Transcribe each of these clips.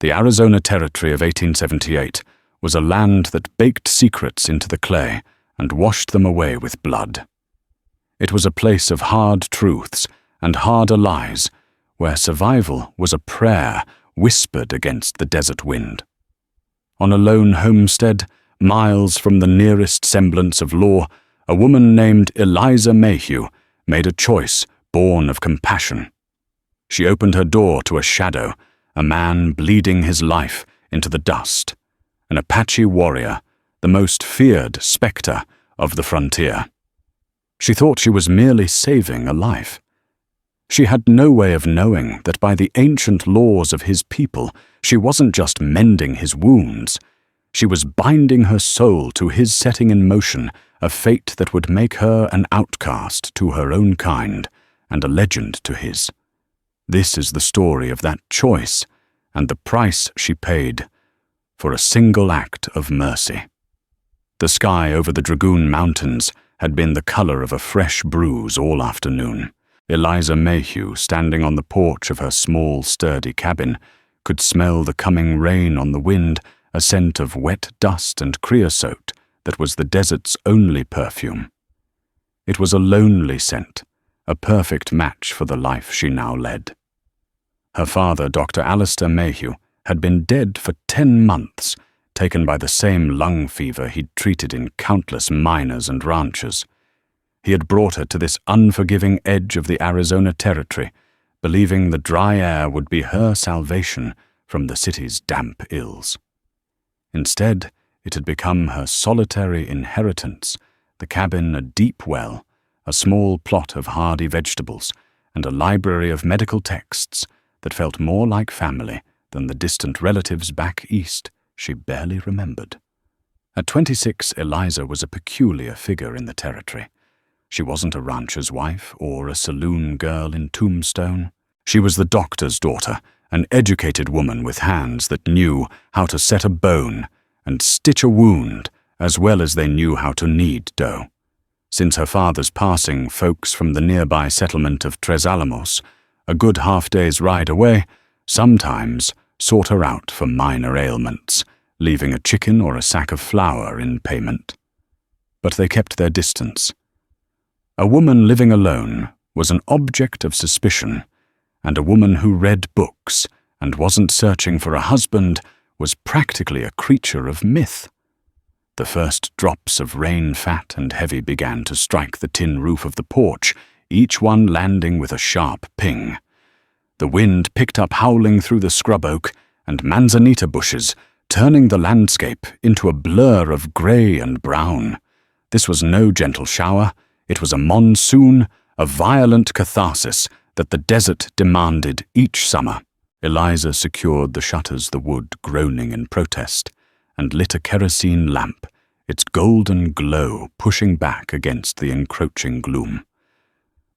The Arizona Territory of 1878 was a land that baked secrets into the clay and washed them away with blood. It was a place of hard truths and harder lies, where survival was a prayer whispered against the desert wind. On a lone homestead, miles from the nearest semblance of law, a woman named Eliza Mayhew made a choice born of compassion. She opened her door to a shadow, a man bleeding his life into the dust, an Apache warrior, the most feared specter of the frontier. She thought she was merely saving a life. She had no way of knowing that by the ancient laws of his people, she wasn't just mending his wounds. She was binding her soul to his setting in motion a fate that would make her an outcast to her own kind and a legend to his. This is the story of that choice and the price she paid for a single act of mercy. The sky over the Dragoon Mountains had been the color of a fresh bruise all afternoon. Eliza Mayhew, standing on the porch of her small, sturdy cabin, could smell the coming rain on the wind, a scent of wet dust and creosote that was the desert's only perfume. It was a lonely scent, a perfect match for the life she now led. Her father, Dr. Alistair Mayhew, had been dead for 10 months, taken by the same lung fever he'd treated in countless miners and ranchers. He had brought her to this unforgiving edge of the Arizona Territory, believing the dry air would be her salvation from the city's damp ills. Instead, it had become her solitary inheritance, the cabin a deep well, a small plot of hardy vegetables, and a library of medical texts that felt more like family than the distant relatives back east she barely remembered. At 26, Eliza was a peculiar figure in the territory. She wasn't a rancher's wife or a saloon girl in Tombstone. She was the doctor's daughter, an educated woman with hands that knew how to set a bone and stitch a wound as well as they knew how to knead dough. Since her father's passing, folks from the nearby settlement of Tres Alamos, a good half-day's ride away, sometimes sought her out for minor ailments, leaving a chicken or a sack of flour in payment. But they kept their distance. A woman living alone was an object of suspicion, and a woman who read books and wasn't searching for a husband was practically a creature of myth. The first drops of rain, fat and heavy, began to strike the tin roof of the porch, each one landing with a sharp ping. The wind picked up howling through the scrub oak and manzanita bushes, turning the landscape into a blur of grey and brown. This was no gentle shower. It was a monsoon, a violent catharsis that the desert demanded each summer. Eliza secured the shutters, the wood groaning in protest, and lit a kerosene lamp, its golden glow pushing back against the encroaching gloom.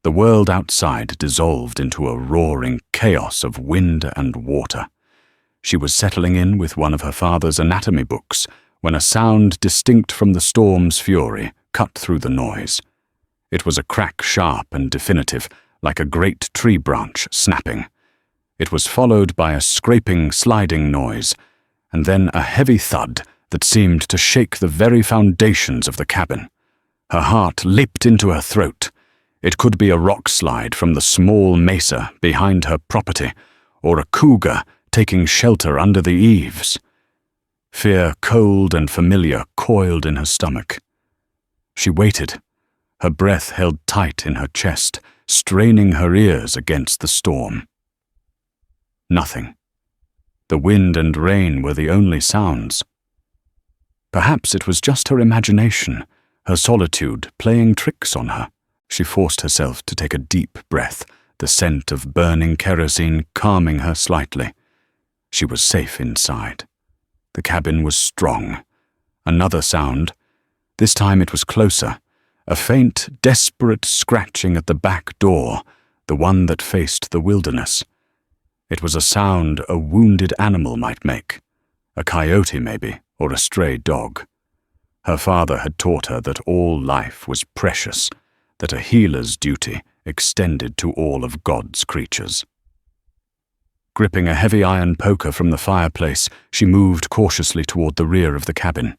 The world outside dissolved into a roaring chaos of wind and water. She was settling in with one of her father's anatomy books when a sound distinct from the storm's fury cut through the noise. It was a crack sharp and definitive, like a great tree branch snapping. It was followed by a scraping, sliding noise, and then a heavy thud that seemed to shake the very foundations of the cabin. Her heart leaped into her throat. It could be a rock slide from the small mesa behind her property, or a cougar taking shelter under the eaves. Fear, cold and familiar, coiled in her stomach. She waited, her breath held tight in her chest, straining her ears against the storm. Nothing. The wind and rain were the only sounds. Perhaps it was just her imagination, her solitude playing tricks on her. She forced herself to take a deep breath, the scent of burning kerosene calming her slightly. She was safe inside. The cabin was strong. Another sound. This time it was closer. A faint, desperate scratching at the back door, the one that faced the wilderness. It was a sound a wounded animal might make. A coyote, maybe, or a stray dog. Her father had taught her that all life was precious, that a healer's duty extended to all of God's creatures. Gripping a heavy iron poker from the fireplace, she moved cautiously toward the rear of the cabin.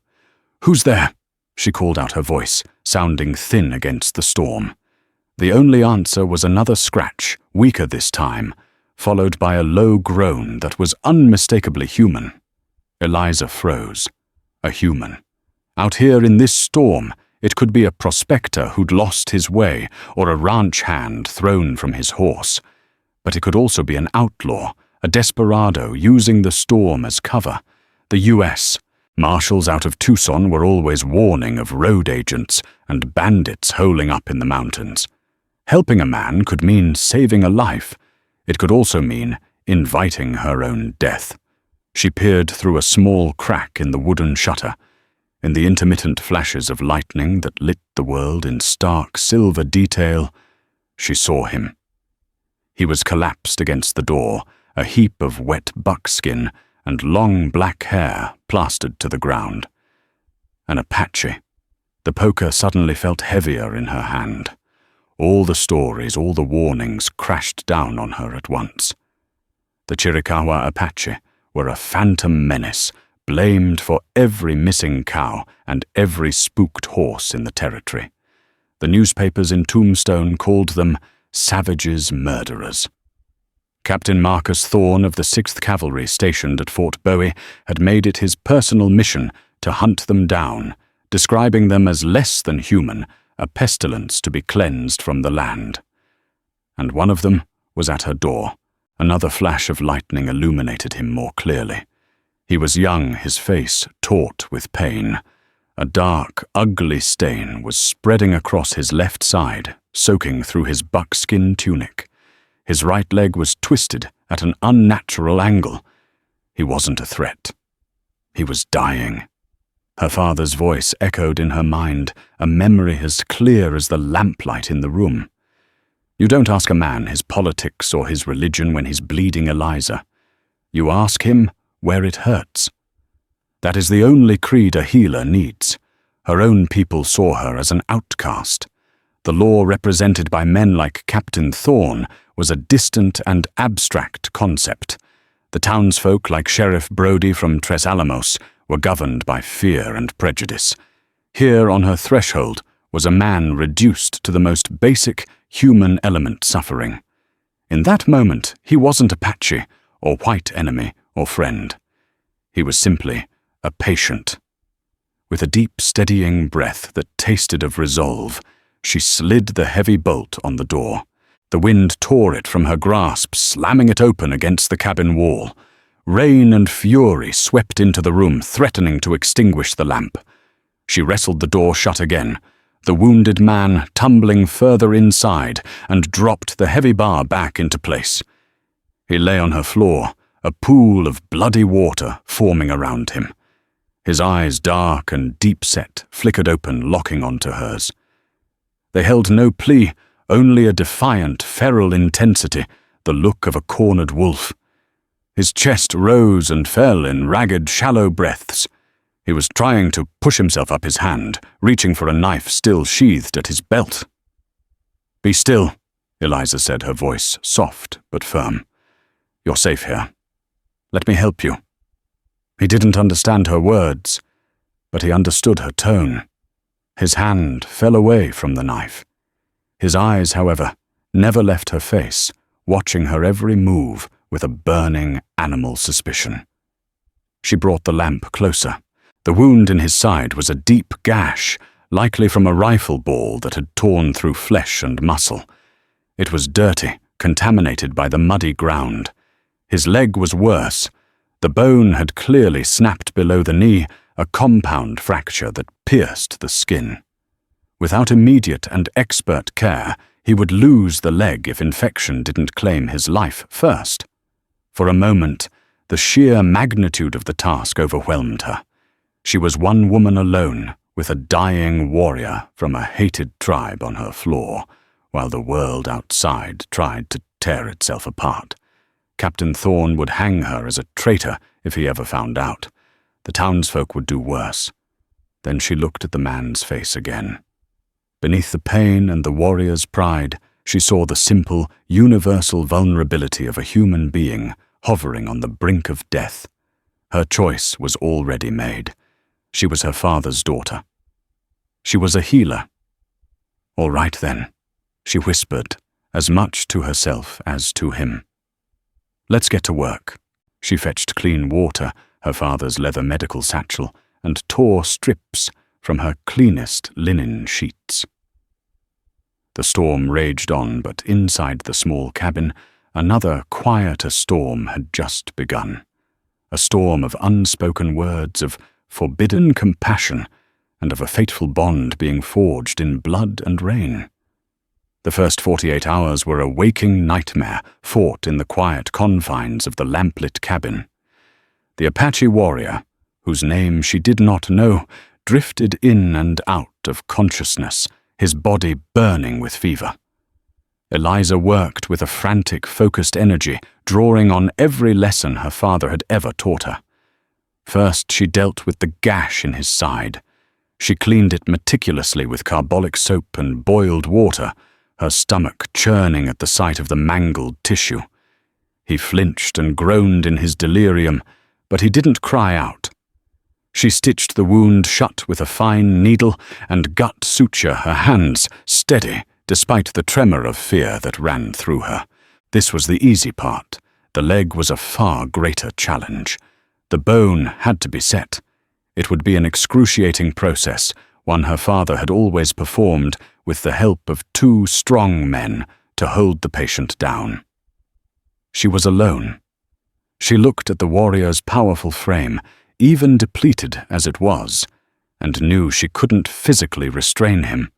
"Who's there?" she called out, her voice sounding thin against the storm. The only answer was another scratch, weaker this time, followed by a low groan that was unmistakably human. Eliza froze. A human. Out here in this storm, it could be a prospector who'd lost his way or a ranch hand thrown from his horse. But it could also be an outlaw, a desperado using the storm as cover. The U.S. Marshals out of Tucson were always warning of road agents and bandits holing up in the mountains. Helping a man could mean saving a life. It could also mean inviting her own death. She peered through a small crack in the wooden shutter. In the intermittent flashes of lightning that lit the world in stark silver detail, she saw him. He was collapsed against the door, a heap of wet buckskin and long black hair plastered to the ground. An Apache. The poker suddenly felt heavier in her hand. All the stories, all the warnings crashed down on her at once. The Chiricahua Apache were a phantom menace, blamed for every missing cow and every spooked horse in the territory. The newspapers in Tombstone called them savages, murderers. Captain Marcus Thorne of the 6th Cavalry stationed at Fort Bowie had made it his personal mission to hunt them down, describing them as less than human, a pestilence to be cleansed from the land. And one of them was at her door. Another flash of lightning illuminated him more clearly. He was young, his face taut with pain. A dark, ugly stain was spreading across his left side, soaking through his buckskin tunic. His right leg was twisted at an unnatural angle. He wasn't a threat. He was dying. Her father's voice echoed in her mind, a memory as clear as the lamplight in the room. You don't ask a man his politics or his religion when he's bleeding Eliza. You ask him where it hurts. That is the only creed a healer needs. Her own people saw her as an outcast. The law represented by men like Captain Thorne was a distant and abstract concept. The townsfolk like Sheriff Brody from Tres Alamos were governed by fear and prejudice. Here on her threshold was a man reduced to the most basic human element suffering. In that moment, he wasn't Apache, or white enemy, or friend. He was simply a patient. With a deep, steadying breath that tasted of resolve, she slid the heavy bolt on the door. The wind tore it from her grasp, slamming it open against the cabin wall. Rain and fury swept into the room, threatening to extinguish the lamp. She wrestled the door shut again, the wounded man tumbling further inside, and dropped the heavy bar back into place. He lay on her floor, a pool of bloody water forming around him. His eyes, dark and deep-set, flickered open, locking onto hers. They held no plea, only a defiant, feral intensity, the look of a cornered wolf. His chest rose and fell in ragged, shallow breaths. He was trying to push himself up his hand, reaching for a knife still sheathed at his belt. "Be still," Eliza said, her voice soft but firm. "You're safe here. Let me help you." He didn't understand her words, but he understood her tone. His hand fell away from the knife. His eyes, however, never left her face, watching her every move with a burning animal suspicion. She brought the lamp closer. The wound in his side was a deep gash, likely from a rifle ball that had torn through flesh and muscle. It was dirty, contaminated by the muddy ground. His leg was worse. The bone had clearly snapped below the knee, a compound fracture that pierced the skin. Without immediate and expert care, he would lose the leg if infection didn't claim his life first. For a moment, the sheer magnitude of the task overwhelmed her. She was one woman alone, with a dying warrior from a hated tribe on her floor, while the world outside tried to tear itself apart. Captain Thorne would hang her as a traitor if he ever found out. The townsfolk would do worse. Then she looked at the man's face again. Beneath the pain and the warrior's pride, she saw the simple, universal vulnerability of a human being, hovering on the brink of death. Her choice was already made. She was her father's daughter. She was a healer. All right then, she whispered, as much to herself as to him. Let's get to work. She fetched clean water, her father's leather medical satchel, and tore strips from her cleanest linen sheets. The storm raged on, but inside the small cabin, another quieter storm had just begun. A storm of unspoken words, of forbidden compassion, and of a fateful bond being forged in blood and rain. The first 48 hours were a waking nightmare fought in the quiet confines of the lamplit cabin. The Apache warrior, whose name she did not know, drifted in and out of consciousness, his body burning with fever. Eliza worked with a frantic, focused energy, drawing on every lesson her father had ever taught her. First, she dealt with the gash in his side. She cleaned it meticulously with carbolic soap and boiled water, her stomach churning at the sight of the mangled tissue. He flinched and groaned in his delirium, but he didn't cry out. She stitched the wound shut with a fine needle and gut suture her hands, steady, despite the tremor of fear that ran through her. This was the easy part. The leg was a far greater challenge. The bone had to be set. It would be an excruciating process, one her father had always performed with the help of 2 strong men to hold the patient down. She was alone. She looked at the warrior's powerful frame, even depleted as it was, and knew she couldn't physically restrain him.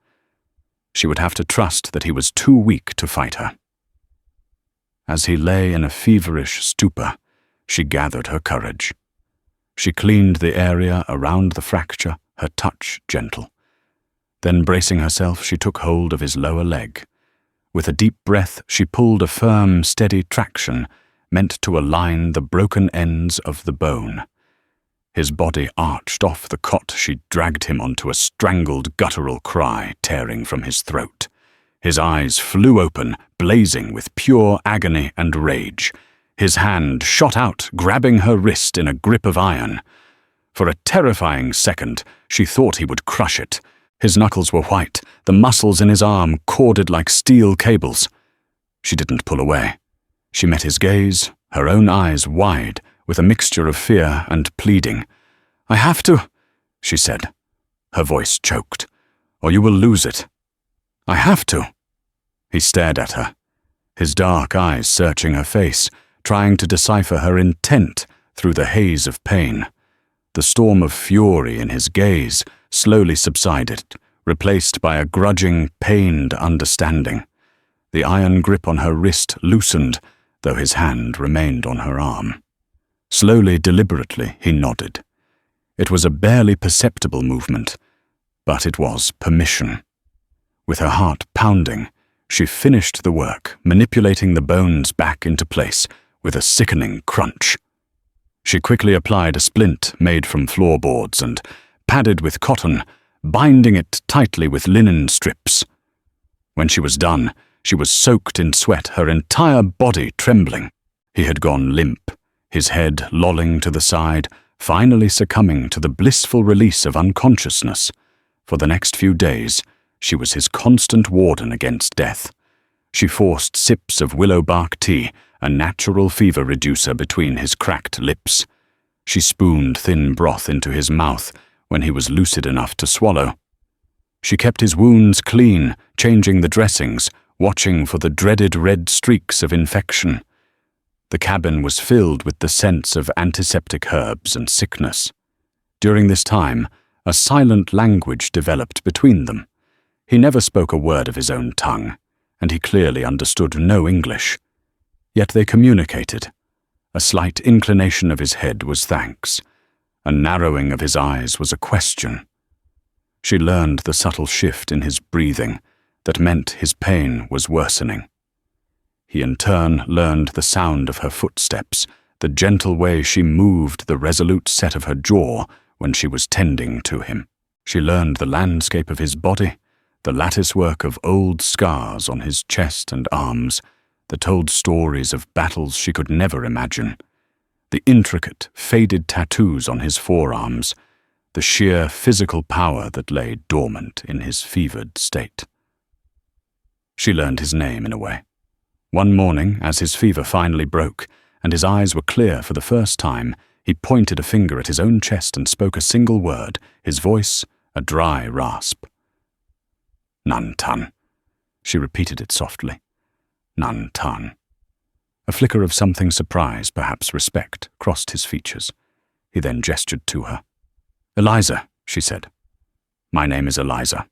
She would have to trust that he was too weak to fight her. As he lay in a feverish stupor, she gathered her courage. She cleaned the area around the fracture, her touch gentle. Then, bracing herself, she took hold of his lower leg. With a deep breath, she pulled a firm, steady traction meant to align the broken ends of the bone. His body arched off the cot. She dragged him onto a strangled, guttural cry tearing from his throat. His eyes flew open, blazing with pure agony and rage. His hand shot out, grabbing her wrist in a grip of iron. For a terrifying second, she thought he would crush it. His knuckles were white, the muscles in his arm corded like steel cables. She didn't pull away. She met his gaze, her own eyes wide, with a mixture of fear and pleading. "I have to," she said. Her voice choked. "Or you will lose it." "I have to." He stared at her, his dark eyes searching her face, trying to decipher her intent through the haze of pain. The storm of fury in his gaze slowly subsided, replaced by a grudging, pained understanding. The iron grip on her wrist loosened, though his hand remained on her arm. Slowly, deliberately, he nodded. It was a barely perceptible movement, but it was permission. With her heart pounding, she finished the work, manipulating the bones back into place with a sickening crunch. She quickly applied a splint made from floorboards and padded with cotton, binding it tightly with linen strips. When she was done, she was soaked in sweat, her entire body trembling. He had gone limp, his head lolling to the side, finally succumbing to the blissful release of unconsciousness. For the next few days, she was his constant warden against death. She forced sips of willow bark tea, a natural fever reducer, between his cracked lips. She spooned thin broth into his mouth when he was lucid enough to swallow. She kept his wounds clean, changing the dressings, watching for the dreaded red streaks of infection. The cabin was filled with the scents of antiseptic herbs and sickness. During this time, a silent language developed between them. He never spoke a word of his own tongue, and he clearly understood no English. Yet they communicated. A slight inclination of his head was thanks. A narrowing of his eyes was a question. She learned the subtle shift in his breathing that meant his pain was worsening. He in turn learned the sound of her footsteps, the gentle way she moved, the resolute set of her jaw when she was tending to him. She learned the landscape of his body, the latticework of old scars on his chest and arms, that told stories of battles she could never imagine, the intricate, faded tattoos on his forearms, the sheer physical power that lay dormant in his fevered state. She learned his name in a way. One morning, as his fever finally broke, and his eyes were clear for the first time, he pointed a finger at his own chest and spoke a single word, his voice a dry rasp. "Nantan." She repeated it softly. "Nantan." A flicker of something surprise, perhaps respect, crossed his features. He then gestured to her. "Eliza," she said. "My name is Eliza."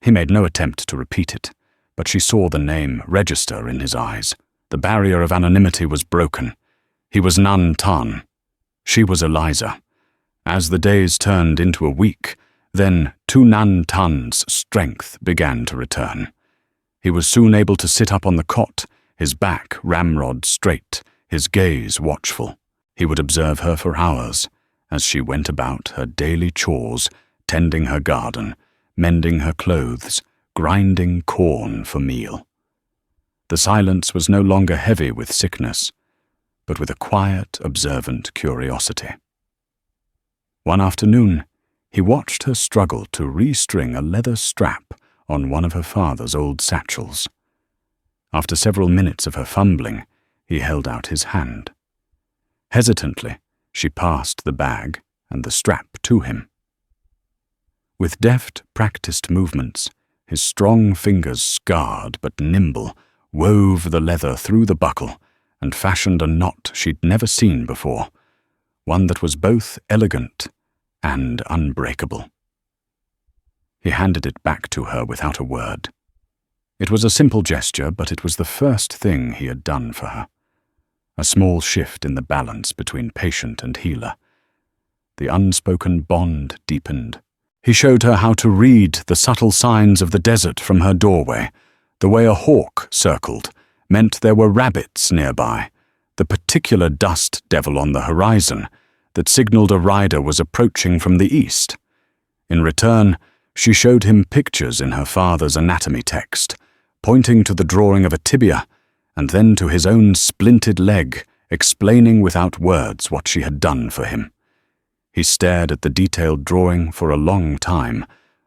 He made no attempt to repeat it, but she saw the name register in his eyes. The barrier of anonymity was broken. He was Nantan. She was Eliza. As the days turned into a week, then to Nantan's strength began to return. He was soon able to sit up on the cot, his back ramrod straight, his gaze watchful. He would observe her for hours as she went about her daily chores, tending her garden, mending her clothes, grinding corn for meal. The silence was no longer heavy with sickness, but with a quiet, observant curiosity. One afternoon, he watched her struggle to restring a leather strap on one of her father's old satchels. After several minutes of her fumbling, he held out his hand. Hesitantly, she passed the bag and the strap to him. With deft, practiced movements, his strong fingers, scarred but nimble, wove the leather through the buckle and fashioned a knot she'd never seen before, one that was both elegant and unbreakable. He handed it back to her without a word. It was a simple gesture, but it was the first thing he had done for her. A small shift in the balance between patient and healer. The unspoken bond deepened. He showed her how to read the subtle signs of the desert from her doorway. The way a hawk circled meant there were rabbits nearby, the particular dust devil on the horizon that signaled a rider was approaching from the east. In return, she showed him pictures in her father's anatomy text, pointing to the drawing of a tibia, and then to his own splinted leg, explaining without words what she had done for him. He stared at the detailed drawing for a long time,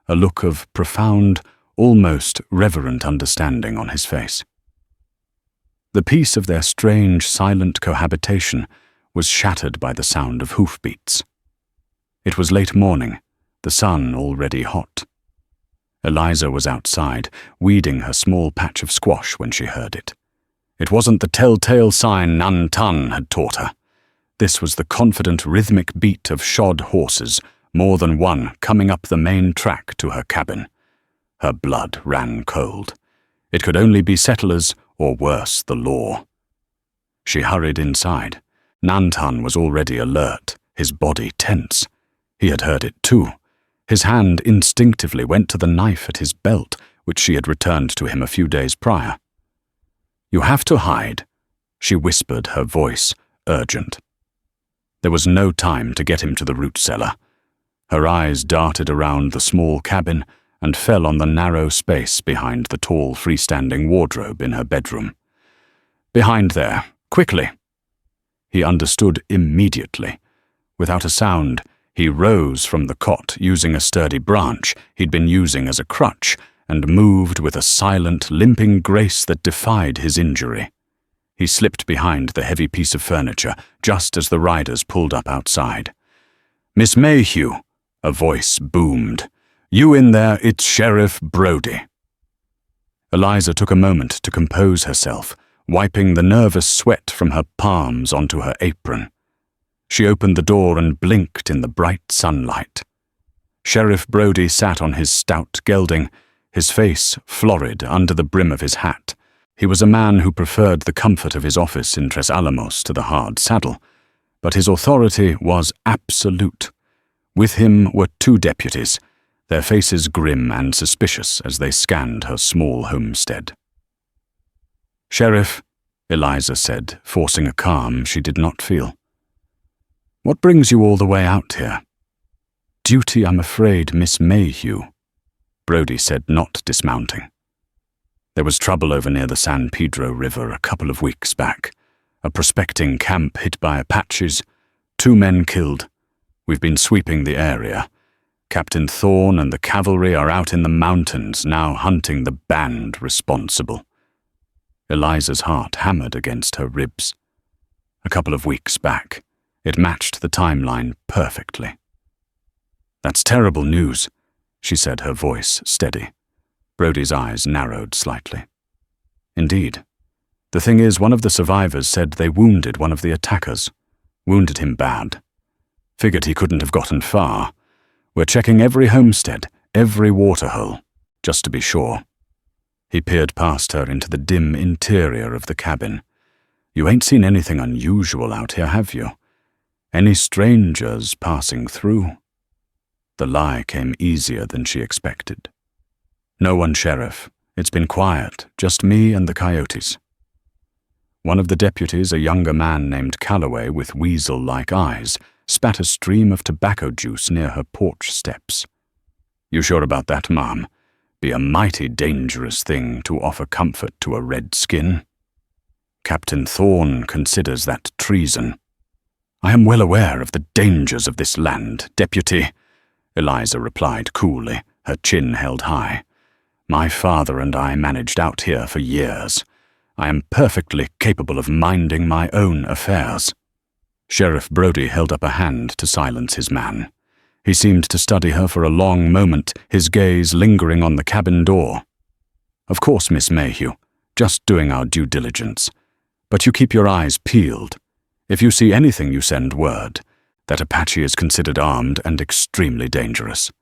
a look of profound, almost reverent understanding on his face. The peace of their strange, silent cohabitation was shattered by the sound of hoofbeats. It was late morning, the sun already hot. Eliza was outside, weeding her small patch of squash when she heard it. It wasn't the telltale sign Nantan had taught her. This was the confident rhythmic beat of shod horses, more than one coming up the main track to her cabin. Her blood ran cold. It could only be settlers, or worse, the law. She hurried inside. Nantan was already alert, his body tense. He had heard it too. His hand instinctively went to the knife at his belt, which she had returned to him a few days prior. "You have to hide," she whispered, her voice urgent. There was no time to get him to the root cellar. Her eyes darted around the small cabin and fell on the narrow space behind the tall freestanding wardrobe in her bedroom. "Behind there, quickly." He understood immediately. Without a sound, he rose from the cot using a sturdy branch he'd been using as a crutch and moved with a silent, limping grace that defied his injury. He slipped behind the heavy piece of furniture just as the riders pulled up outside. "Miss Mayhew," a voice boomed. "You in there, it's Sheriff Brody." Eliza took a moment to compose herself, wiping the nervous sweat from her palms onto her apron. She opened the door and blinked in the bright sunlight. Sheriff Brody sat on his stout gelding, his face florid under the brim of his hat. He was a man who preferred the comfort of his office in Tres Alamos to the hard saddle, but his authority was absolute. With him were two deputies, their faces grim and suspicious as they scanned her small homestead. "Sheriff," Eliza said, forcing a calm she did not feel. "What brings you all the way out here?" "Duty, I'm afraid, Miss Mayhew," Brody said, not dismounting. There was trouble over near the San Pedro River a couple of weeks back. A prospecting camp hit by Apaches. 2 men killed. We've been sweeping the area. Captain Thorne and the cavalry are out in the mountains now hunting the band responsible. Eliza's heart hammered against her ribs. A couple of weeks back, it matched the timeline perfectly. "That's terrible news," she said, her voice steady. Brody's eyes narrowed slightly. "Indeed. The thing is, one of the survivors said they wounded one of the attackers. Wounded him bad. Figured he couldn't have gotten far. We're checking every homestead, every waterhole, just to be sure." He peered past her into the dim interior of the cabin. "You ain't seen anything unusual out here, have you? Any strangers passing through?" The lie came easier than she expected. "No one, Sheriff. It's been quiet, just me and the coyotes." One of the deputies, a younger man named Calloway with weasel-like eyes, spat a stream of tobacco juice near her porch steps. "You sure about that, ma'am? Be a mighty dangerous thing to offer comfort to a redskin." "Captain Thorne considers that treason." "I am well aware of the dangers of this land, Deputy," Eliza replied coolly, her chin held high. "My father and I managed out here for years. I am perfectly capable of minding my own affairs." Sheriff Brody held up a hand to silence his man. He seemed to study her for a long moment, his gaze lingering on the cabin door. "Of course, Miss Mayhew, just doing our due diligence. But you keep your eyes peeled. If you see anything, you send word. That Apache is considered armed and extremely dangerous."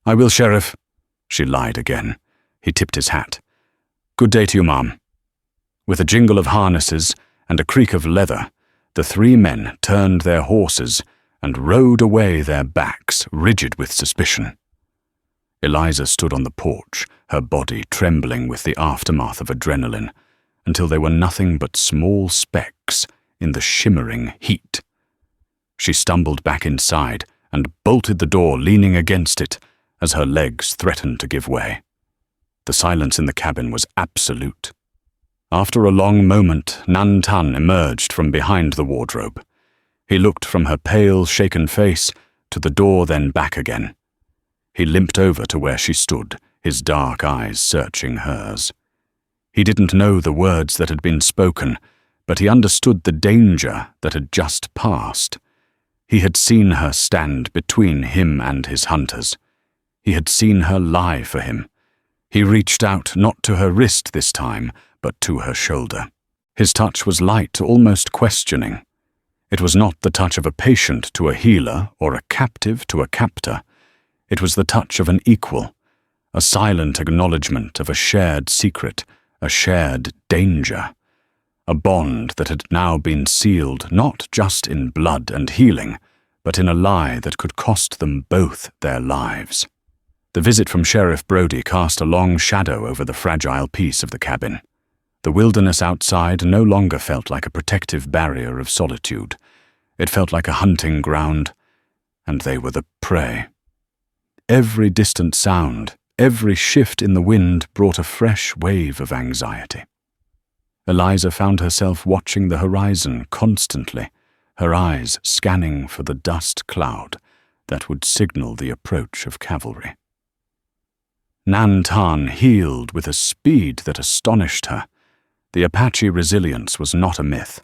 "I will, Sheriff." She lied again. He tipped his hat. "Good day to you, ma'am." With a jingle of harnesses and a creak of leather, the 3 men turned their horses and rode away, their backs rigid with suspicion. Eliza stood on the porch, her body trembling with the aftermath of adrenaline, until they were nothing but small specks in the shimmering heat. She stumbled back inside and bolted the door, leaning against it as her legs threatened to give way. The silence in the cabin was absolute. After a long moment, Nantan emerged from behind the wardrobe. He looked from her pale, shaken face to the door, then back again. He limped over to where she stood, his dark eyes searching hers. He didn't know the words that had been spoken, but he understood the danger that had just passed. He had seen her stand between him and his hunters. He had seen her lie for him. He reached out, not to her wrist this time, but to her shoulder. His touch was light, almost questioning. It was not the touch of a patient to a healer or a captive to a captor. It was the touch of an equal, a silent acknowledgement of a shared secret, a shared danger, a bond that had now been sealed not just in blood and healing, but in a lie that could cost them both their lives. The visit from Sheriff Brody cast a long shadow over the fragile peace of the cabin. The wilderness outside no longer felt like a protective barrier of solitude. It felt like a hunting ground, and they were the prey. Every distant sound, every shift in the wind brought a fresh wave of anxiety. Eliza found herself watching the horizon constantly, her eyes scanning for the dust cloud that would signal the approach of cavalry. Nantan healed with a speed that astonished her. The Apache resilience was not a myth.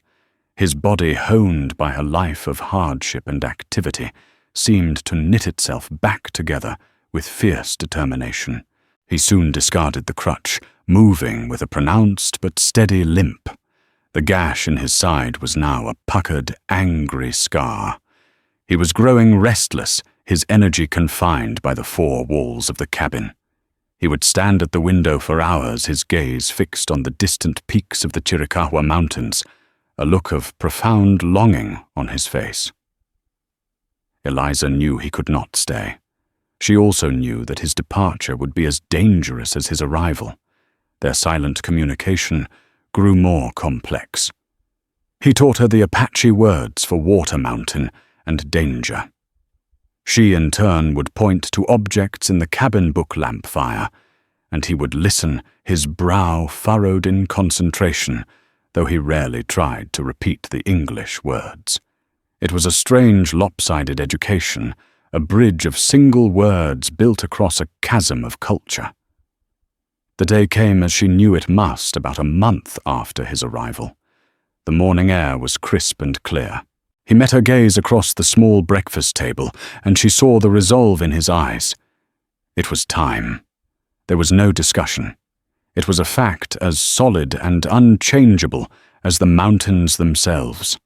His body, honed by a life of hardship and activity, seemed to knit itself back together with fierce determination. He soon discarded the crutch, moving with a pronounced but steady limp. The gash in his side was now a puckered, angry scar. He was growing restless, his energy confined by the 4 walls of the cabin. He would stand at the window for hours, his gaze fixed on the distant peaks of the Chiricahua Mountains, a look of profound longing on his face. Eliza knew he could not stay. She also knew that his departure would be as dangerous as his arrival. Their silent communication grew more complex. He taught her the Apache words for water mountain and danger. She, in turn, would point to objects in the cabin book lamp fire, and he would listen, his brow furrowed in concentration, though he rarely tried to repeat the English words. It was a strange lopsided education, a bridge of single words built across a chasm of culture. The day came as she knew it must about a month after his arrival. The morning air was crisp and clear. He met her gaze across the small breakfast table, and she saw the resolve in his eyes. It was time. There was no discussion. It was a fact as solid and unchangeable as the mountains themselves.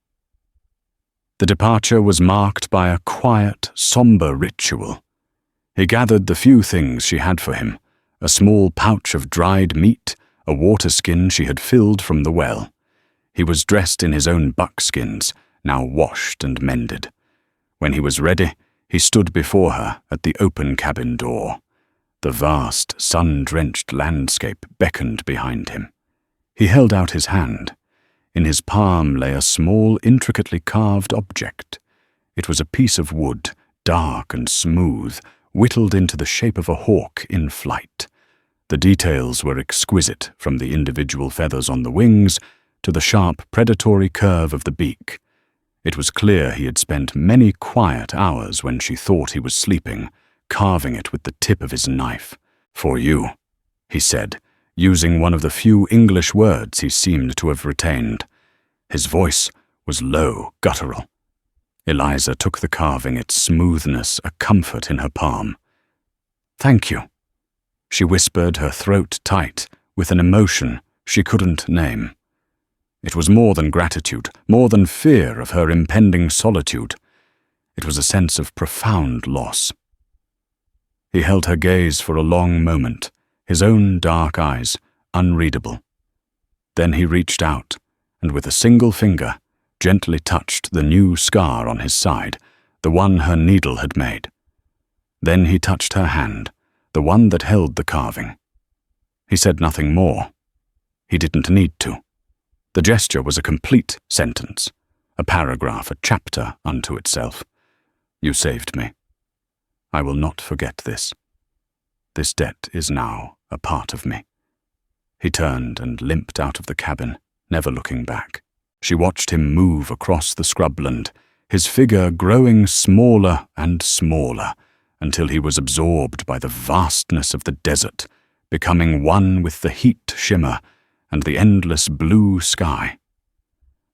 The departure was marked by a quiet, somber ritual. He gathered the few things she had for him, a small pouch of dried meat, a water skin she had filled from the well. He was dressed in his own buckskins, now washed and mended. When he was ready, he stood before her at the open cabin door. The vast, sun-drenched landscape beckoned behind him. He held out his hand. In his palm lay a small, intricately carved object. It was a piece of wood, dark and smooth, whittled into the shape of a hawk in flight. The details were exquisite, from the individual feathers on the wings to the sharp, predatory curve of the beak. It was clear he had spent many quiet hours when she thought he was sleeping, carving it with the tip of his knife. "For you," he said, using one of the few English words he seemed to have retained. His voice was low, guttural. Eliza took the carving, its smoothness a comfort in her palm. "Thank you," she whispered, her throat tight, with an emotion she couldn't name. It was more than gratitude, more than fear of her impending solitude. It was a sense of profound loss. He held her gaze for a long moment, his own dark eyes unreadable. Then he reached out, and with a single finger, gently touched the new scar on his side, the one her needle had made. Then he touched her hand, the one that held the carving. He said nothing more. He didn't need to. The gesture was a complete sentence, a paragraph, a chapter unto itself. "You saved me. I will not forget this. This debt is now a part of me." He turned and limped out of the cabin, never looking back. She watched him move across the scrubland, his figure growing smaller and smaller, until he was absorbed by the vastness of the desert, becoming one with the heat shimmer and the endless blue sky.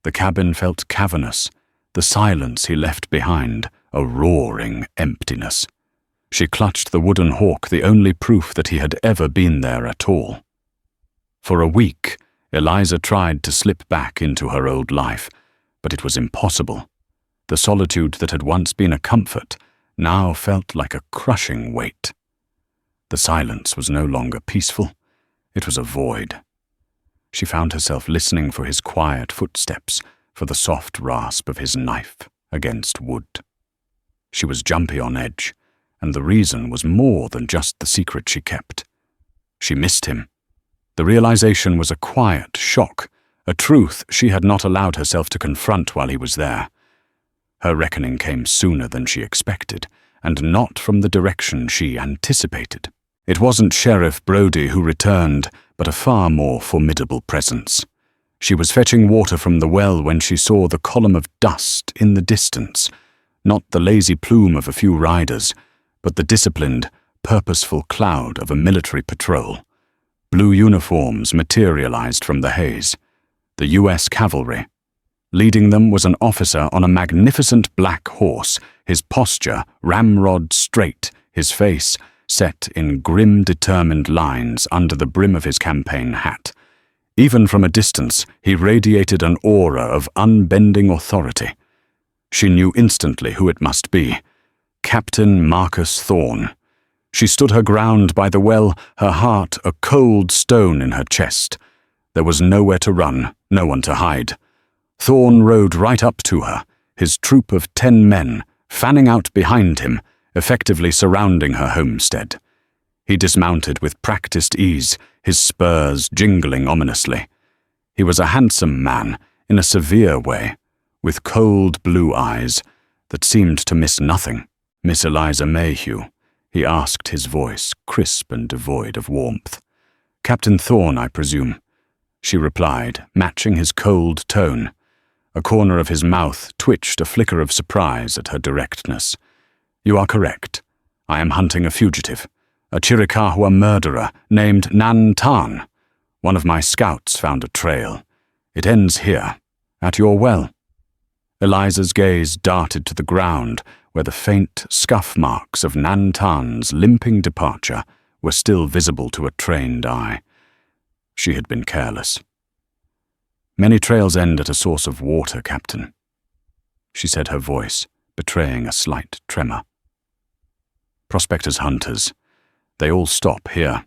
The cabin felt cavernous, the silence he left behind a roaring emptiness. She clutched the wooden hawk, the only proof that he had ever been there at all. For a week, Eliza tried to slip back into her old life, but it was impossible. The solitude that had once been a comfort now felt like a crushing weight. The silence was no longer peaceful. It was a void. She found herself listening for his quiet footsteps, for the soft rasp of his knife against wood. She was jumpy on edge, and the reason was more than just the secret she kept. She missed him. The realization was a quiet shock, a truth she had not allowed herself to confront while he was there. Her reckoning came sooner than she expected, and not from the direction she anticipated. It wasn't Sheriff Brody who returned, but a far more formidable presence. She was fetching water from the well when she saw the column of dust in the distance, not the lazy plume of a few riders, but the disciplined, purposeful cloud of a military patrol. Blue uniforms materialized from the haze. The U.S. cavalry. Leading them was an officer on a magnificent black horse, his posture ramrod straight, his face set in grim, determined lines under the brim of his campaign hat. Even from a distance, he radiated an aura of unbending authority. She knew instantly who it must be. Captain Marcus Thorne. She stood her ground by the well, her heart a cold stone in her chest. There was nowhere to run, no one to hide. Thorne rode right up to her, his troop of 10 men, fanning out behind him, effectively surrounding her homestead. He dismounted with practiced ease, his spurs jingling ominously. He was a handsome man, in a severe way, with cold blue eyes that seemed to miss nothing. Miss Eliza Mayhew, he asked, his voice crisp and devoid of warmth. "Captain Thorne, I presume," she replied, matching his cold tone. A corner of his mouth twitched a flicker of surprise at her directness. "You are correct. I am hunting a fugitive, a Chiricahua murderer named Nantan. One of my scouts found a trail. It ends here, at your well." Eliza's gaze darted to the ground, where the faint scuff marks of Nantan's limping departure were still visible to a trained eye. She had been careless. "Many trails end at a source of water, Captain," she said, her voice betraying a slight tremor. "Prospectors, hunters, they all stop here."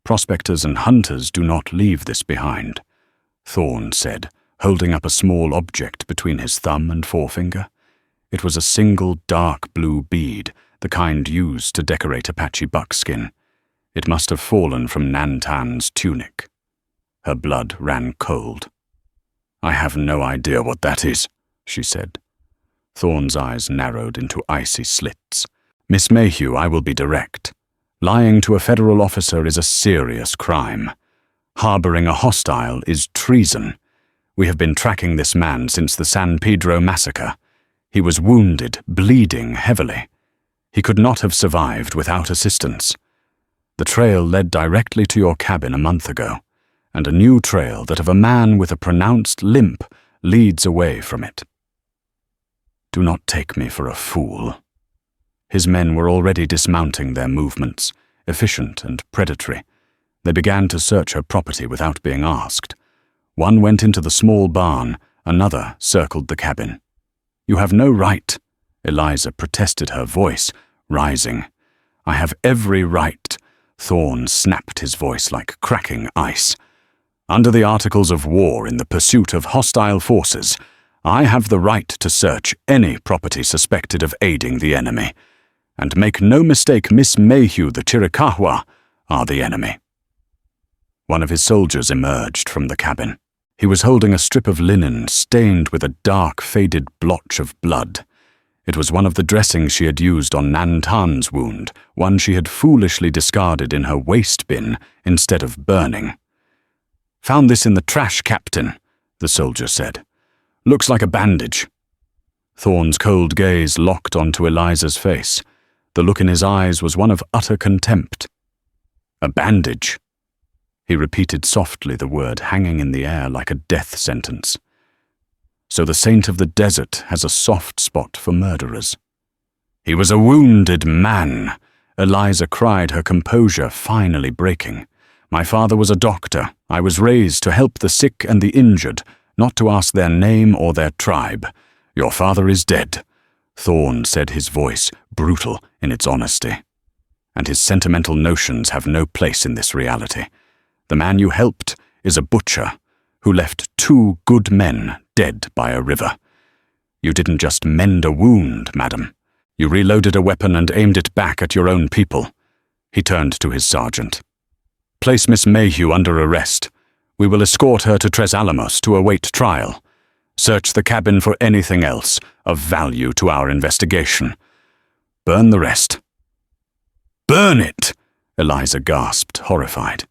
"Prospectors and hunters do not leave this behind," Thorne said, holding up a small object between his thumb and forefinger. It was a single dark blue bead, the kind used to decorate Apache buckskin. It must have fallen from Nantan's tunic. Her blood ran cold. "I have no idea what that is," she said. Thorne's eyes narrowed into icy slits. "Miss Mayhew, I will be direct. Lying to a federal officer is a serious crime. Harboring a hostile is treason. We have been tracking this man since the San Pedro massacre. He was wounded, bleeding heavily. He could not have survived without assistance. The trail led directly to your cabin a month ago, and a new trail, that of a man with a pronounced limp, leads away from it. Do not take me for a fool." His men were already dismounting their movements, efficient and predatory. They began to search her property without being asked. One went into the small barn, another circled the cabin. "You have no right," Eliza protested, her voice rising. "I have every right," Thorne snapped, his voice like cracking ice. "Under the Articles of War in the pursuit of hostile forces, I have the right to search any property suspected of aiding the enemy. And make no mistake, Miss Mayhew, the Chiricahua are the enemy." One of his soldiers emerged from the cabin. He was holding a strip of linen stained with a dark, faded blotch of blood. It was one of the dressings she had used on Nantan's wound, one she had foolishly discarded in her waste bin instead of burning. "Found this in the trash, Captain," the soldier said. "Looks like a bandage." Thorne's cold gaze locked onto Eliza's face. The look in his eyes was one of utter contempt. "A bandage." He repeated softly, the word hanging in the air like a death sentence. "So the saint of the desert has a soft spot for murderers." "He was a wounded man," Eliza cried, her composure finally breaking. "My father was a doctor. I was raised to help the sick and the injured, not to ask their name or their tribe. Your father is dead," Thorne said, his voice brutal in its honesty. "And his sentimental notions have no place in this reality. The man you helped is a butcher who left 2 good men dead by a river. You didn't just mend a wound, madam. You reloaded a weapon and aimed it back at your own people." He turned to his sergeant. "Place Miss Mayhew under arrest. We will escort her to Tres Alamos to await trial. Search the cabin for anything else of value to our investigation. Burn the rest." "Burn it!" Eliza gasped, horrified.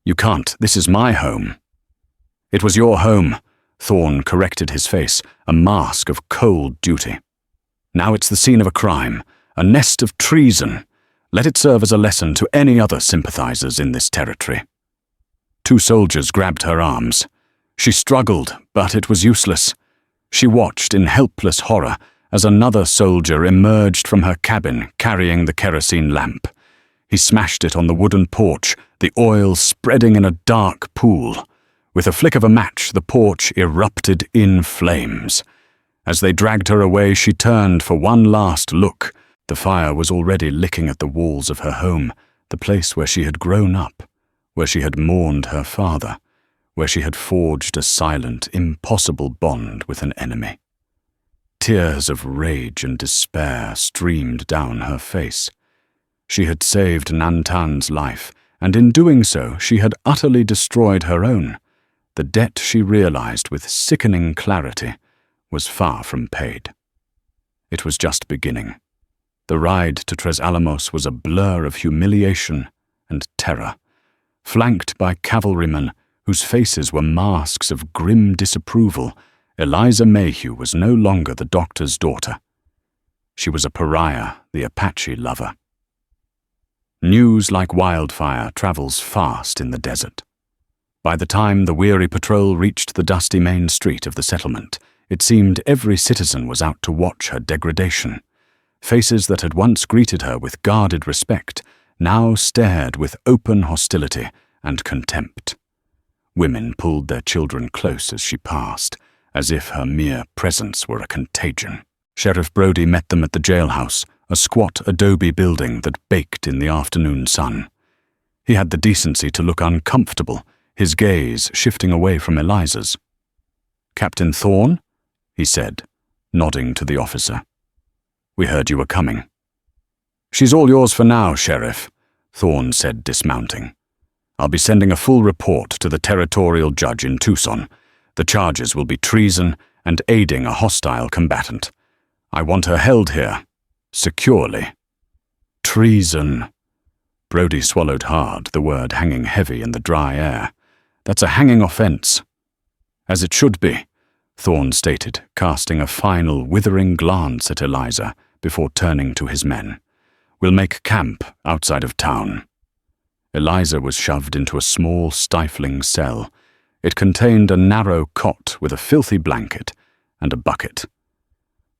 "You can't. This is my home." "It was your home," Thorne corrected, his face a mask of cold duty. "Now it's the scene of a crime, a nest of treason. Let it serve as a lesson to any other sympathizers in this territory." 2 soldiers grabbed her arms. She struggled, but it was useless. She watched in helpless horror as another soldier emerged from her cabin carrying the kerosene lamp. He smashed it on the wooden porch, the oil spreading in a dark pool. With a flick of a match, the porch erupted in flames. As they dragged her away, she turned for one last look. The fire was already licking at the walls of her home, the place where she had grown up, where she had mourned her father, where she had forged a silent, impossible bond with an enemy. Tears of rage and despair streamed down her face. She had saved Nantan's life, and in doing so she had utterly destroyed her own. The debt, she realized with sickening clarity, was far from paid. It was just beginning. The ride to Tres Alamos was a blur of humiliation and terror, flanked by cavalrymen whose faces were masks of grim disapproval. Eliza Mayhew was no longer the doctor's daughter. She was a pariah, the Apache lover. News like wildfire travels fast in the desert. By the time the weary patrol reached the dusty main street of the settlement, it seemed every citizen was out to watch her degradation. Faces that had once greeted her with guarded respect now stared with open hostility and contempt. Women pulled their children close as she passed, as if her mere presence were a contagion. Sheriff Brody met them at the jailhouse, a squat adobe building that baked in the afternoon sun. He had the decency to look uncomfortable, his gaze shifting away from Eliza's. "Captain Thorne?" he said, nodding to the officer. "We heard you were coming." "She's all yours for now, Sheriff," Thorne said, dismounting. "I'll be sending a full report to the territorial judge in Tucson. The charges will be treason and aiding a hostile combatant. I want her held here, securely." Treason. Brody swallowed hard, the word hanging heavy in the dry air. "That's a hanging offense." "As it should be," Thorne stated, casting a final withering glance at Eliza before turning to his men. "We'll make camp outside of town." Eliza was shoved into a small, stifling cell. It contained a narrow cot with a filthy blanket and a bucket.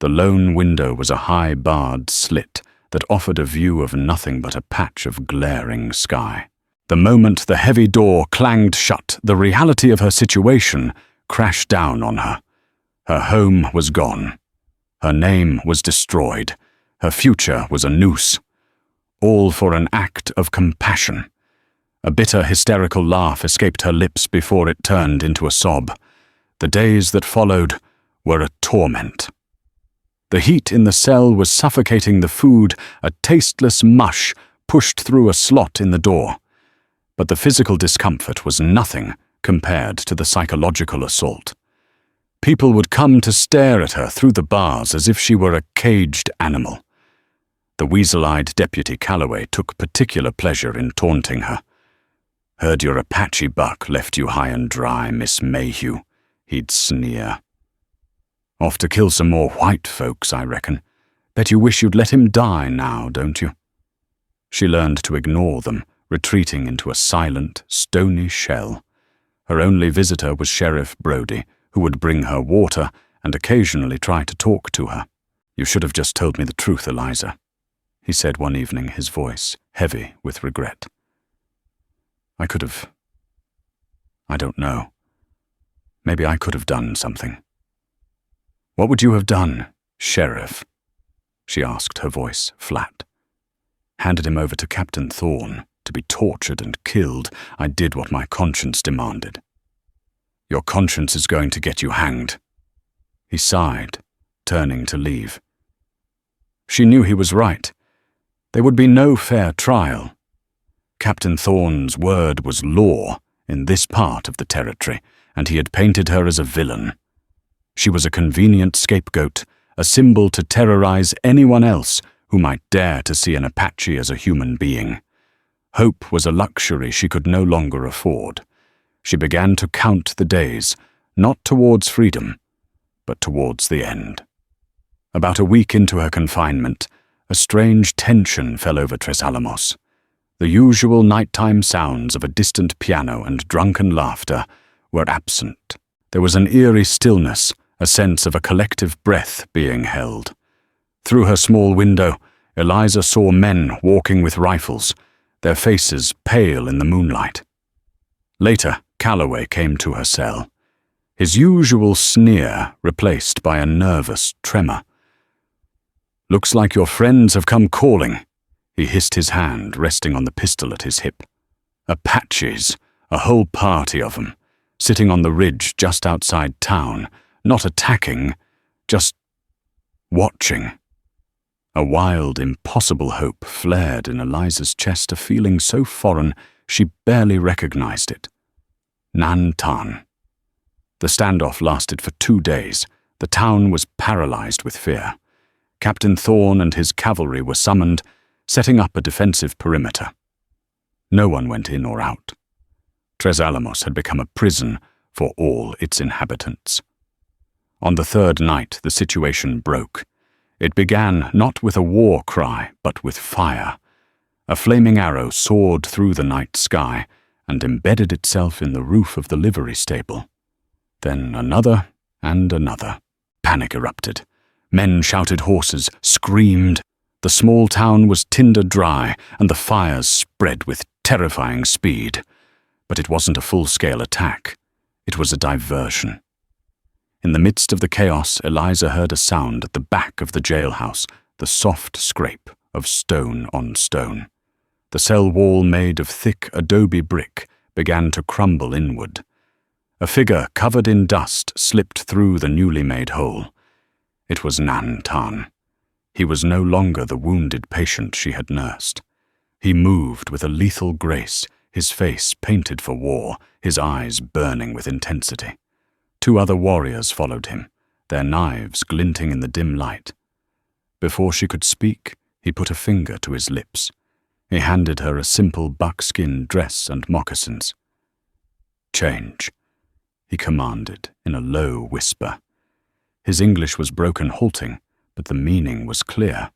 The lone window was a high barred slit that offered a view of nothing but a patch of glaring sky. The moment the heavy door clanged shut, the reality of her situation crashed down on her. Her home was gone. Her name was destroyed. Her future was a noose. All for an act of compassion. A bitter, hysterical laugh escaped her lips before it turned into a sob. The days that followed were a torment. The heat in the cell was suffocating the food, a tasteless mush pushed through a slot in the door. But the physical discomfort was nothing compared to the psychological assault. People would come to stare at her through the bars as if she were a caged animal. The weasel-eyed Deputy Calloway took particular pleasure in taunting her. "Heard your Apache buck left you high and dry, Miss Mayhew," he'd sneer. "Off to kill some more white folks, I reckon. Bet you wish you'd let him die now, don't you?" She learned to ignore them, retreating into a silent, stony shell. Her only visitor was Sheriff Brody, who would bring her water and occasionally try to talk to her. "You should have just told me the truth, Eliza," he said one evening, his voice heavy with regret. "I could have... I don't know. Maybe I could have done something." "What would you have done, Sheriff?" she asked, her voice flat. "Handed him over to Captain Thorne to be tortured and killed. I did what my conscience demanded." "Your conscience is going to get you hanged." He sighed, turning to leave. She knew he was right. There would be no fair trial. Captain Thorne's word was law in this part of the territory, and he had painted her as a villain. She was a convenient scapegoat, a symbol to terrorize anyone else who might dare to see an Apache as a human being. Hope was a luxury she could no longer afford. She began to count the days, not towards freedom, but towards the end. About a week into her confinement, a strange tension fell over Tres Alamos. The usual nighttime sounds of a distant piano and drunken laughter were absent. There was an eerie stillness, a sense of a collective breath being held. Through her small window, Eliza saw men walking with rifles, their faces pale in the moonlight. Later, Calloway came to her cell, his usual sneer replaced by a nervous tremor. "Looks like your friends have come calling," he hissed, his hand resting on the pistol at his hip. "Apaches, a whole party of them, sitting on the ridge just outside town, not attacking, just watching." A wild, impossible hope flared in Eliza's chest, a feeling so foreign she barely recognized it. Nantan. The standoff lasted for 2 days. The town was paralyzed with fear. Captain Thorne and his cavalry were summoned, setting up a defensive perimeter. No one went in or out. Tres Alamos had become a prison for all its inhabitants. On the third night, the situation broke. It began not with a war cry, but with fire. A flaming arrow soared through the night sky and embedded itself in the roof of the livery stable. Then another and another. Panic erupted. Men shouted, horses screamed. The small town was tinder dry, and the fires spread with terrifying speed. But it wasn't a full-scale attack. It was a diversion. In the midst of the chaos, Eliza heard a sound at the back of the jailhouse, the soft scrape of stone on stone. The cell wall, made of thick adobe brick, began to crumble inward. A figure covered in dust slipped through the newly made hole. It was Nantan. He was no longer the wounded patient she had nursed. He moved with a lethal grace, his face painted for war, his eyes burning with intensity. 2 other warriors followed him, their knives glinting in the dim light. Before she could speak, he put a finger to his lips. He handed her a simple buckskin dress and moccasins. "Change," he commanded in a low whisper. His English was broken, halting, but the meaning was clear.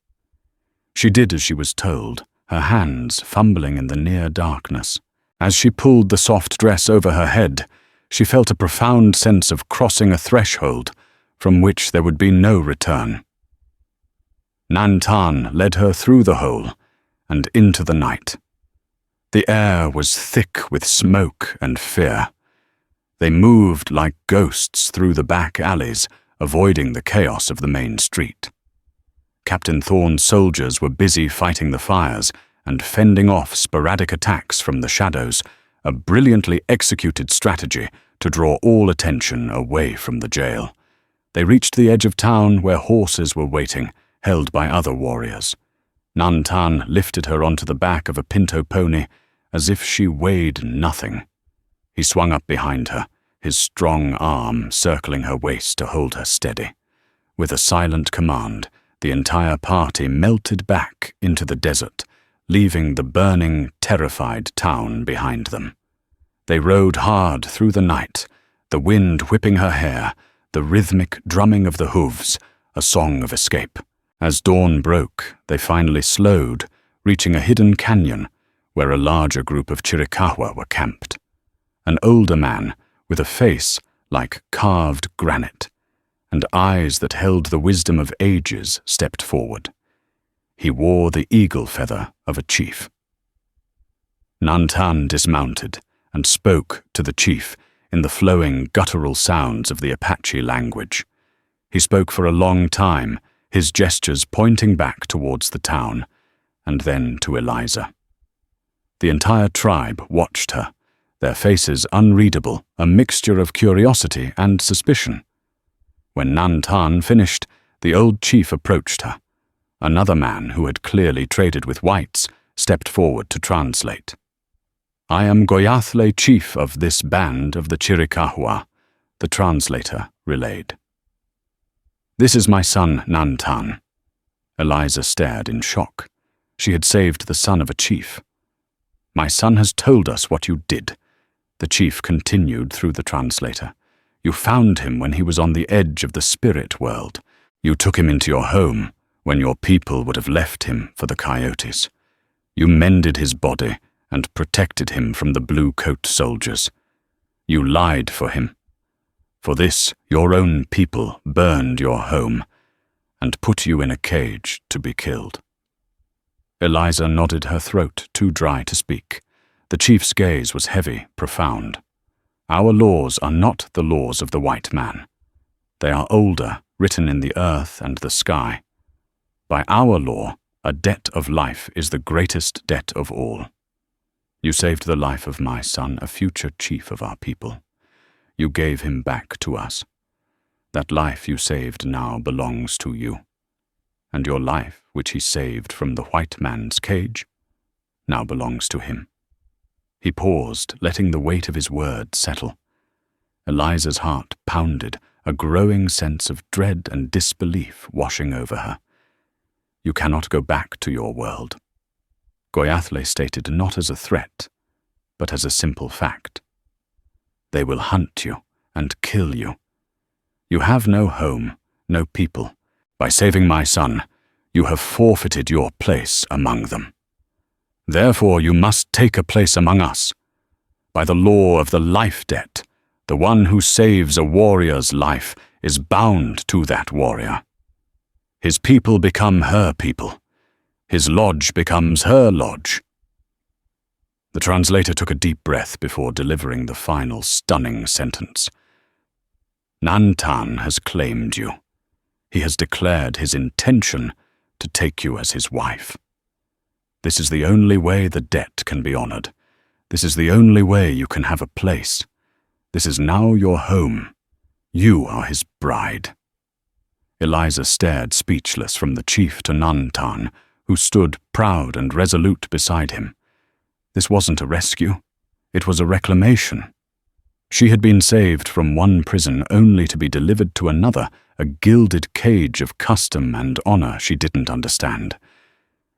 She did as she was told, her hands fumbling in the near darkness. As she pulled the soft dress over her head, she felt a profound sense of crossing a threshold from which there would be no return. Nantan led her through the hole and into the night. The air was thick with smoke and fear. They moved like ghosts through the back alleys, avoiding the chaos of the main street. Captain Thorne's soldiers were busy fighting the fires and fending off sporadic attacks from the shadows, a brilliantly executed strategy to draw all attention away from the jail. They reached the edge of town where horses were waiting, held by other warriors. Nantan lifted her onto the back of a pinto pony as if she weighed nothing. He swung up behind her, his strong arm circling her waist to hold her steady. With a silent command, the entire party melted back into the desert, leaving the burning, terrified town behind them. They rode hard through the night, the wind whipping her hair, the rhythmic drumming of the hooves, a song of escape. As dawn broke, they finally slowed, reaching a hidden canyon where a larger group of Chiricahua were camped. An older man, with a face like carved granite, and eyes that held the wisdom of ages, stepped forward. He wore the eagle feather of a chief. Nantan dismounted and spoke to the chief in the flowing, guttural sounds of the Apache language. He spoke for a long time, his gestures pointing back towards the town, and then to Eliza. The entire tribe watched her, their faces unreadable, a mixture of curiosity and suspicion. When Nantan finished, the old chief approached her. Another man, who had clearly traded with whites, stepped forward to translate. "I am Goyathle, chief of this band of the Chiricahua," the translator relayed. "This is my son, Nantan." Eliza stared in shock. She had saved the son of a chief. "My son has told us what you did," the chief continued through the translator. "You found him when he was on the edge of the spirit world. You took him into your home when your people would have left him for the coyotes. You mended his body and protected him from the blue-coat soldiers. You lied for him. For this, your own people burned your home and put you in a cage to be killed." Eliza nodded, her throat too dry to speak. The chief's gaze was heavy, profound. "Our laws are not the laws of the white man. They are older, written in the earth and the sky. By our law, a debt of life is the greatest debt of all. You saved the life of my son, a future chief of our people. You gave him back to us. That life you saved now belongs to you. And your life, which he saved from the white man's cage, now belongs to him." He paused, letting the weight of his words settle. Eliza's heart pounded, a growing sense of dread and disbelief washing over her. You cannot go back to your world. Goyathle stated not as a threat, but as a simple fact. They will hunt you and kill you. You have no home, no people. By saving my son, you have forfeited your place among them. Therefore you must take a place among us. By the law of the life debt, the one who saves a warrior's life is bound to that warrior. His people become her people. His lodge becomes her lodge. The translator took a deep breath before delivering the final stunning sentence. Nantan has claimed you. He has declared his intention to take you as his wife. This is the only way the debt can be honored. This is the only way you can have a place. This is now your home. You are his bride. Eliza stared speechless from the chief to Nantan, who stood proud and resolute beside him. This wasn't a rescue. It was a reclamation. She had been saved from one prison only to be delivered to another, a gilded cage of custom and honor she didn't understand.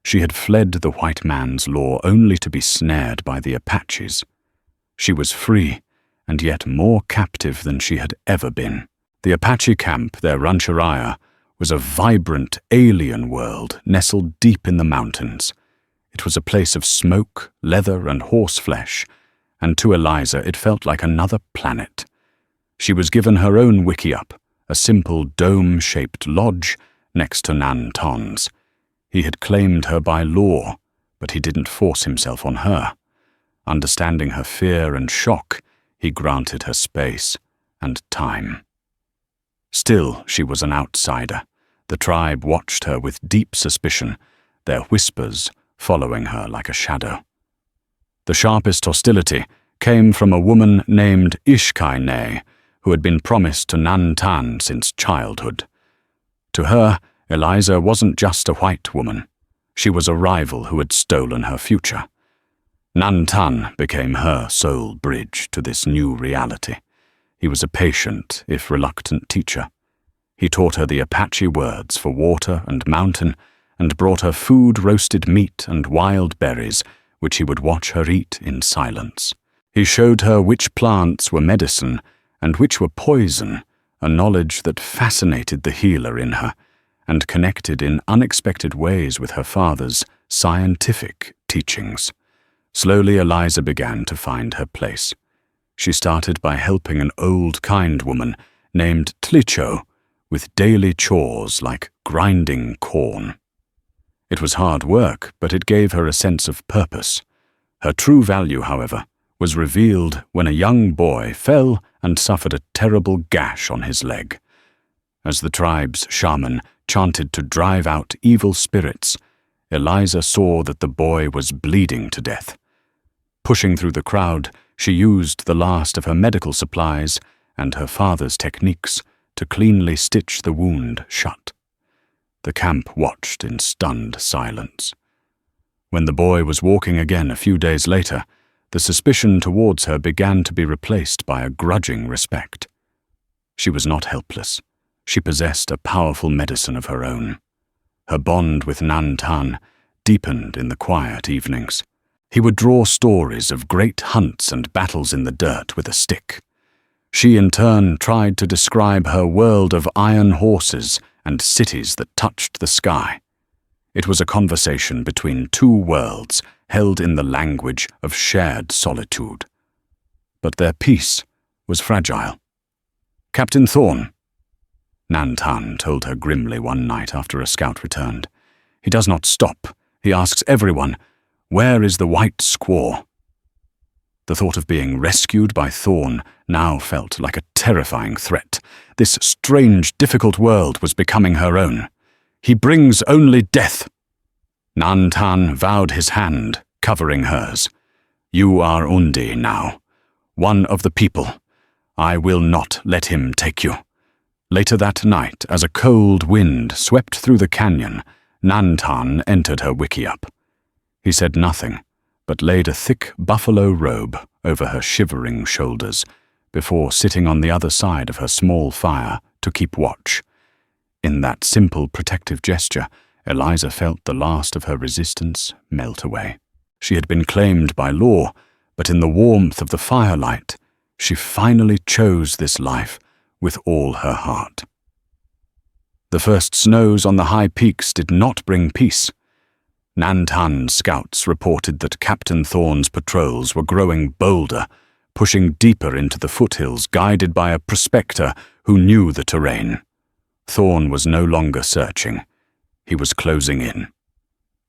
She had fled the white man's law only to be snared by the Apaches. She was free, and yet more captive than she had ever been. The Apache camp, their rancheria, was a vibrant, alien world nestled deep in the mountains. It was a place of smoke, leather, and horseflesh, and to Eliza it felt like another planet. She was given her own wickiup, a simple dome-shaped lodge next to Nantan's. He had claimed her by law, but he didn't force himself on her. Understanding her fear and shock, he granted her space and time. Still, she was an outsider. The tribe watched her with deep suspicion, their whispers following her like a shadow. The sharpest hostility came from a woman named Ishkaine, who had been promised to Nantan since childhood. To her, Eliza wasn't just a white woman. She was a rival who had stolen her future. Nantan became her sole bridge to this new reality. He was a patient, if reluctant, teacher. He taught her the Apache words for water and mountain, and brought her food, roasted meat, and wild berries, which he would watch her eat in silence. He showed her which plants were medicine and which were poison, a knowledge that fascinated the healer in her, and connected in unexpected ways with her father's scientific teachings. Slowly Eliza began to find her place. She started by helping an old, kind woman named Tlicho with daily chores like grinding corn. It was hard work, but it gave her a sense of purpose. Her true value, however, was revealed when a young boy fell and suffered a terrible gash on his leg. As the tribe's shaman chanted to drive out evil spirits, Eliza saw that the boy was bleeding to death. Pushing through the crowd, she used the last of her medical supplies and her father's techniques to cleanly stitch the wound shut. The camp watched in stunned silence. When the boy was walking again a few days later, the suspicion towards her began to be replaced by a grudging respect. She was not helpless. She possessed a powerful medicine of her own. Her bond with Nantan deepened in the quiet evenings. He would draw stories of great hunts and battles in the dirt with a stick. She in turn tried to describe her world of iron horses and cities that touched the sky. It was a conversation between two worlds held in the language of shared solitude. But their peace was fragile. "Captain Thorne," Nantan told her grimly one night after a scout returned. "He does not stop. He asks everyone, 'Where is the white squaw?'" The thought of being rescued by Thorne now felt like a terrifying threat. This strange, difficult world was becoming her own. "He brings only death." Nantan vowed his hand, covering hers. "You are Undi now, one of the people. I will not let him take you." Later that night, as a cold wind swept through the canyon, Nantan entered her wickiup. He said nothing, but laid a thick buffalo robe over her shivering shoulders before sitting on the other side of her small fire to keep watch. In that simple protective gesture, Eliza felt the last of her resistance melt away. She had been claimed by law, but in the warmth of the firelight, she finally chose this life with all her heart. The first snows on the high peaks did not bring peace. Nantan scouts reported that Captain Thorne's patrols were growing bolder, pushing deeper into the foothills, guided by a prospector who knew the terrain. Thorne was no longer searching. He was closing in.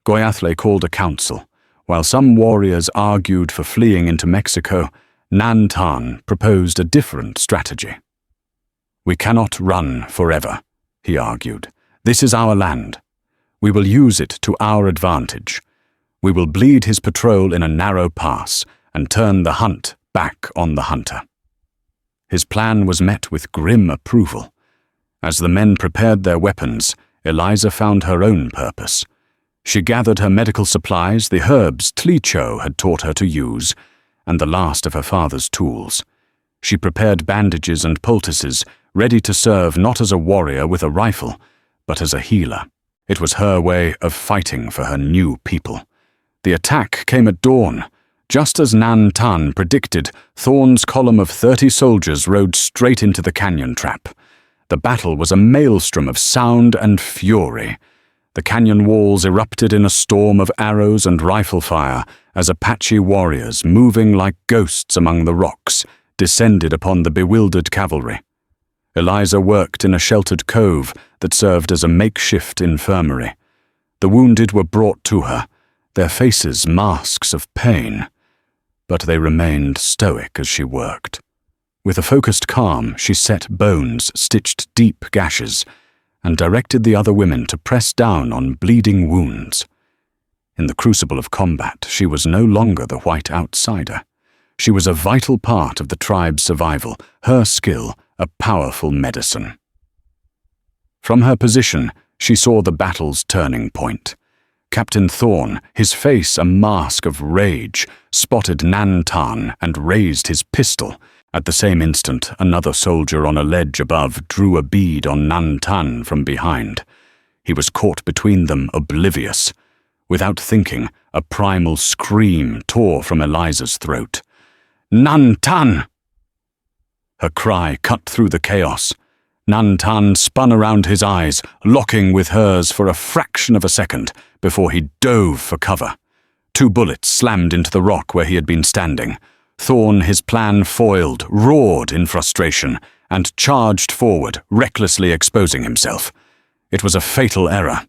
Goyathle called a council. While some warriors argued for fleeing into Mexico, Nantan proposed a different strategy. "We cannot run forever," he argued. "This is our land. We will use it to our advantage. We will bleed his patrol in a narrow pass and turn the hunt back on the hunter." His plan was met with grim approval. As the men prepared their weapons, Eliza found her own purpose. She gathered her medical supplies, the herbs Tlicho had taught her to use, and the last of her father's tools. She prepared bandages and poultices, ready to serve not as a warrior with a rifle, but as a healer. It was her way of fighting for her new people. The attack came at dawn. Just as Nantan predicted, Thorne's column of 30 soldiers rode straight into the canyon trap. The battle was a maelstrom of sound and fury. The canyon walls erupted in a storm of arrows and rifle fire as Apache warriors, moving like ghosts among the rocks, descended upon the bewildered cavalry. Eliza worked in a sheltered cove that served as a makeshift infirmary. The wounded were brought to her, their faces masks of pain, but they remained stoic as she worked. With a focused calm, she set bones, stitched deep gashes, and directed the other women to press down on bleeding wounds. In the crucible of combat, she was no longer the white outsider. She was a vital part of the tribe's survival, her skill a powerful medicine. From her position, she saw the battle's turning point. Captain Thorne, his face a mask of rage, spotted Nantan and raised his pistol. At the same instant, another soldier on a ledge above drew a bead on Nantan from behind. He was caught between them, oblivious. Without thinking, a primal scream tore from Eliza's throat. "Nantan!" Her cry cut through the chaos. Nantan spun around his eyes, locking with hers for a fraction of a second before he dove for cover. 2 bullets slammed into the rock where he had been standing. Thorne, his plan foiled, roared in frustration, and charged forward, recklessly exposing himself. It was a fatal error.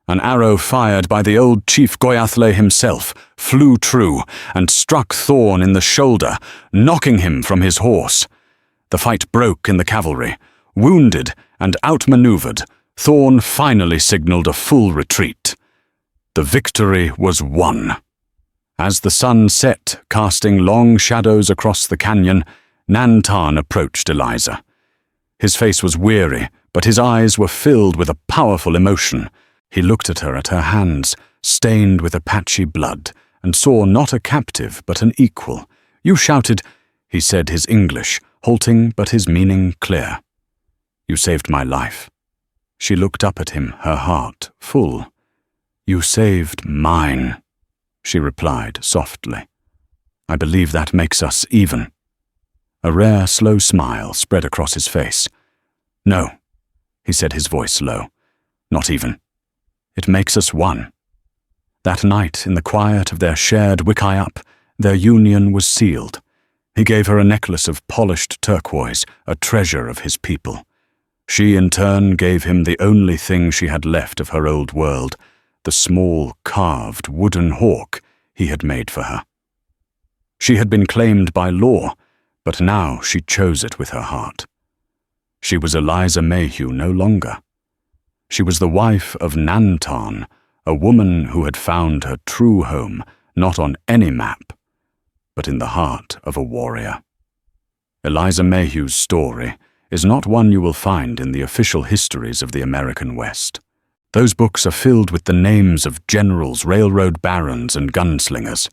An arrow fired by the old chief Goyathle himself flew true and struck Thorne in the shoulder, knocking him from his horse. The fight broke in the cavalry. Wounded and outmaneuvered, Thorne finally signaled a full retreat. The victory was won. As the sun set, casting long shadows across the canyon, Nantan approached Eliza. His face was weary, but his eyes were filled with a powerful emotion. He looked at her hands, stained with Apache blood, and saw not a captive but an equal. "You shouted," he said, his English halting but his meaning clear. "You saved my life." She looked up at him, her heart full. "You saved mine," she replied softly. "I believe that makes us even." A rare, slow smile spread across his face. "No," he said, his voice low. "Not even. It makes us one." That night, in the quiet of their shared wickiup, their union was sealed. He gave her a necklace of polished turquoise, a treasure of his people. She, in turn, gave him the only thing she had left of her old world, the small, carved wooden hawk he had made for her. She had been claimed by law, but now she chose it with her heart. She was Eliza Mayhew no longer. She was the wife of Nantan, a woman who had found her true home not on any map, but in the heart of a warrior. Eliza Mayhew's story is not one you will find in the official histories of the American West. Those books are filled with the names of generals, railroad barons, and gunslingers.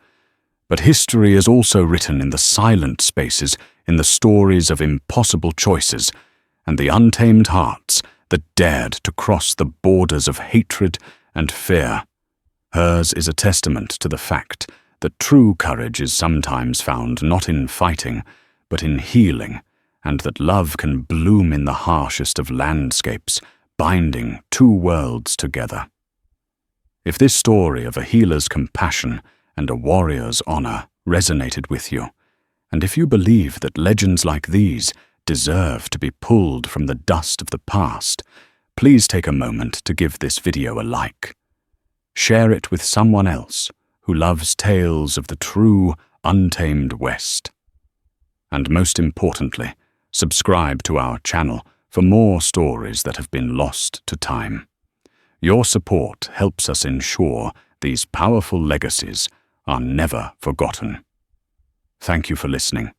But history is also written in the silent spaces, in the stories of impossible choices, and the untamed hearts that dared to cross the borders of hatred and fear. Hers is a testament to the fact that true courage is sometimes found not in fighting, but in healing, and that love can bloom in the harshest of landscapes, binding two worlds together. If this story of a healer's compassion and a warrior's honor resonated with you, and if you believe that legends like these deserve to be pulled from the dust of the past, please take a moment to give this video a like. Share it with someone else who loves tales of the true, untamed West. And most importantly, subscribe to our channel for more stories that have been lost to time. Your support helps us ensure these powerful legacies are never forgotten. Thank you for listening.